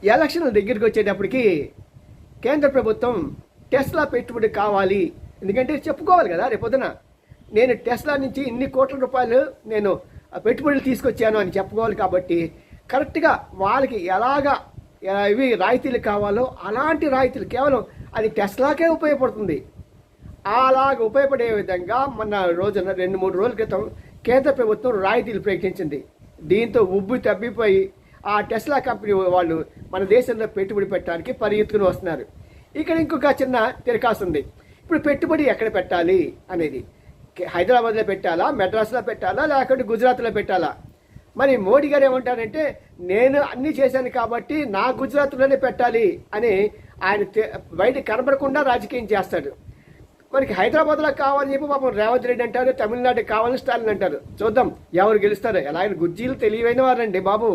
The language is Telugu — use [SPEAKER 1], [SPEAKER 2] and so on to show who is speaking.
[SPEAKER 1] ఎలక్షన్ల దగ్గరికి వచ్చేటప్పటికి కేంద్ర ప్రభుత్వం టెస్లా పెట్టుబడి కావాలి, ఎందుకంటే చెప్పుకోవాలి కదా రేపొద్దున నేను టెస్లా నుంచి ఇన్ని కోట్ల రూపాయలు నేను పెట్టుబడులు తీసుకొచ్చాను అని చెప్పుకోవాలి. కాబట్టి కరెక్ట్గా వాళ్ళకి ఎలాగా ఇవి రాయితీలు కావాలో అలాంటి రాయితీలు కేవలం అది టెస్లాకే ఉపయోగపడుతుంది. అలాగ ఉపయోగపడే విధంగా మొన్న రోజున 2-3 రోజుల క్రితం కేంద్ర ప్రభుత్వం రాయితీలు ప్రకటించింది. దీంతో తబ్బిపోయి ఆ టెస్లా కంపెనీ వాళ్ళు మన దేశంలో పెట్టుబడి పెట్టడానికి పరిగెత్తుకుని వస్తున్నారు. ఇక్కడ ఇంకొక చిన్న తిరకాసు ఉంది. ఇప్పుడు పెట్టుబడి ఎక్కడ పెట్టాలి అనేది, హైదరాబాద్లో పెట్టాలా, మెడ్రాస్లో పెట్టాలా, లేకపోతే గుజరాత్లో పెట్టాలా? మరి మోడీ గారు ఏమంటారంటే నేను అన్నీ చేశాను కాబట్టి నా గుజరాత్లోనే పెట్టాలి అని ఆయన బయట కనబడకుండా రాజకీయం చేస్తాడు. మనకి హైదరాబాద్లో కావాలని చెప్పి పాపం రేవంత్ రెడ్డి అంటారు, తమిళనాడు కావాలని స్టాలిన్ అంటారు. చూద్దాం ఎవరు గెలుస్తారు. ఎలా ఆయన గుజ్జీలు తెలివైన వారండి బాబు.